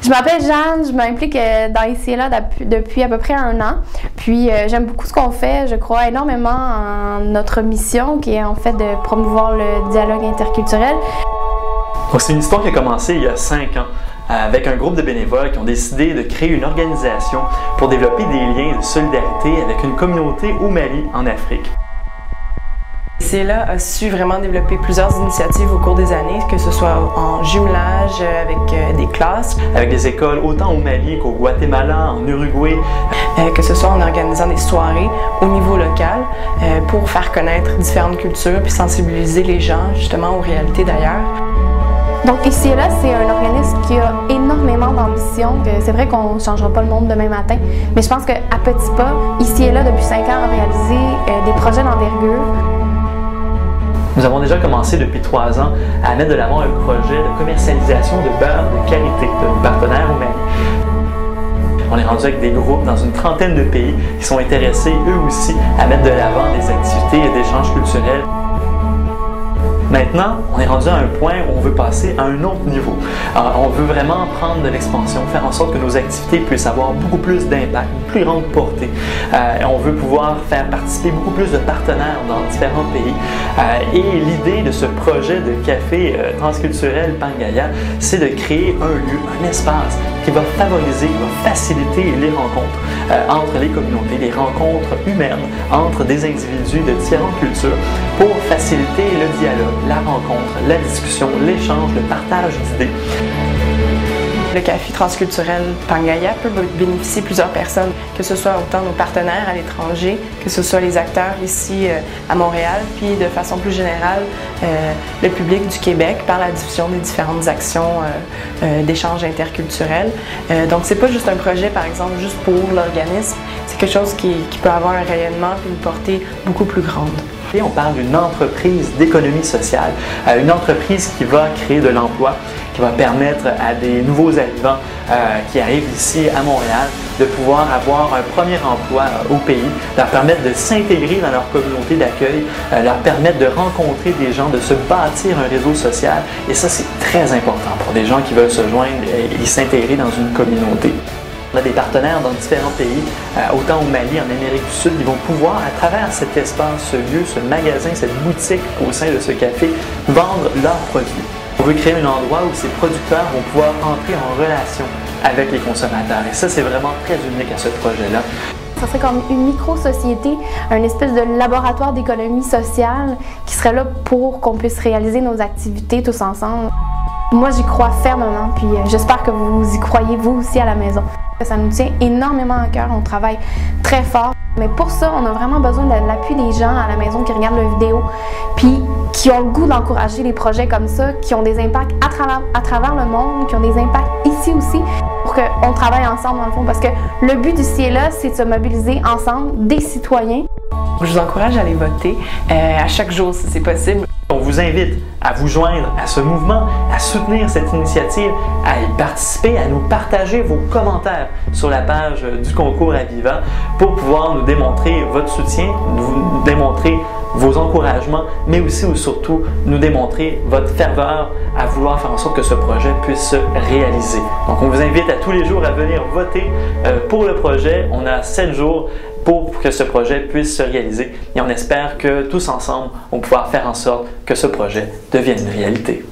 Je m'appelle Jeanne, je m'implique dans Ici et Là depuis à peu près 1 an. Puis j'aime beaucoup ce qu'on fait. Je crois énormément en notre mission qui est en fait de promouvoir le dialogue interculturel. Donc c'est une histoire qui a commencé il y a 5 ans avec un groupe de bénévoles qui ont décidé de créer une organisation pour développer des liens de solidarité avec une communauté au Mali en Afrique. Ici et Là a su vraiment développer plusieurs initiatives au cours des années, que ce soit en jumelage avec des classes. Avec des écoles autant au Mali qu'au Guatemala, en Uruguay. Que ce soit en organisant des soirées au niveau local pour faire connaître différentes cultures puis sensibiliser les gens justement aux réalités d'ailleurs. Donc Ici et Là, c'est un organisme qui a énormément d'ambition. C'est vrai qu'on ne changera pas le monde demain matin, mais je pense qu'à petits pas, Ici et Là, depuis 5 ans, a réalisé des projets d'envergure. Nous avons déjà commencé depuis 3 ans à mettre de l'avant un projet de commercialisation de beurre de karité de nos partenaires au Mali. On est rendu avec des groupes dans une trentaine de pays qui sont intéressés eux aussi à mettre de l'avant des activités d'échange culturel. Maintenant, on est rendu à un point où on veut passer à un autre niveau. Alors, on veut vraiment prendre de l'expansion, faire en sorte que nos activités puissent avoir beaucoup plus d'impact, une plus grande portée. On veut pouvoir faire participer beaucoup plus de partenaires dans différents pays. Et l'idée de ce projet de café transculturel Pangaya, c'est de créer un lieu, un espace qui va favoriser, qui va faciliter les rencontres entre les communautés, les rencontres humaines entre des individus de différentes cultures pour faciliter le dialogue, la rencontre, la discussion, l'échange, le partage d'idées. Le café transculturel Pangaya peut bénéficier plusieurs personnes, que ce soit autant nos partenaires à l'étranger, que ce soit les acteurs ici à Montréal, puis de façon plus générale, le public du Québec par la diffusion des différentes actions d'échange interculturel. Donc c'est pas juste un projet, par exemple, juste pour l'organisme, c'est quelque chose qui peut avoir un rayonnement et une portée beaucoup plus grande. Et on parle d'une entreprise d'économie sociale, une entreprise qui va créer de l'emploi, qui va permettre à des nouveaux arrivants qui arrivent ici à Montréal de pouvoir avoir un premier emploi au pays, leur permettre de s'intégrer dans leur communauté d'accueil, leur permettre de rencontrer des gens, de se bâtir un réseau social. Et ça, c'est très important pour des gens qui veulent se joindre et s'intégrer dans une communauté. On a des partenaires dans différents pays, autant au Mali, en Amérique du Sud, ils vont pouvoir, à travers cet espace, ce lieu, ce magasin, cette boutique au sein de ce café, vendre leurs produits. On veut créer un endroit où ces producteurs vont pouvoir entrer en relation avec les consommateurs. Et ça, c'est vraiment très unique à ce projet-là. Ça serait comme une micro-société, une espèce de laboratoire d'économie sociale qui serait là pour qu'on puisse réaliser nos activités tous ensemble. Moi, j'y crois fermement, puis j'espère que vous y croyez vous aussi à la maison. Ça nous tient énormément à cœur, on travaille très fort. Mais pour ça, on a vraiment besoin de l'appui des gens à la maison qui regardent la vidéo, puis qui ont le goût d'encourager les projets comme ça, qui ont des impacts à travers le monde, qui ont des impacts ici aussi, pour qu'on travaille ensemble dans le fond. Parce que le but d'Ici et Là, c'est de se mobiliser ensemble, des citoyens. Je vous encourage à aller voter à chaque jour si c'est possible. On vous invite à vous joindre à ce mouvement, à soutenir cette initiative, à y participer, à nous partager vos commentaires sur la page du concours Aviva pour pouvoir nous démontrer votre soutien, nous démontrer vos encouragements, mais aussi ou surtout nous démontrer votre ferveur à vouloir faire en sorte que ce projet puisse se réaliser. Donc on vous invite à tous les jours à venir voter pour le projet. On a 7 jours pour que ce projet puisse se réaliser et on espère que tous ensemble, on va pouvoir faire en sorte que ce projet devienne une réalité.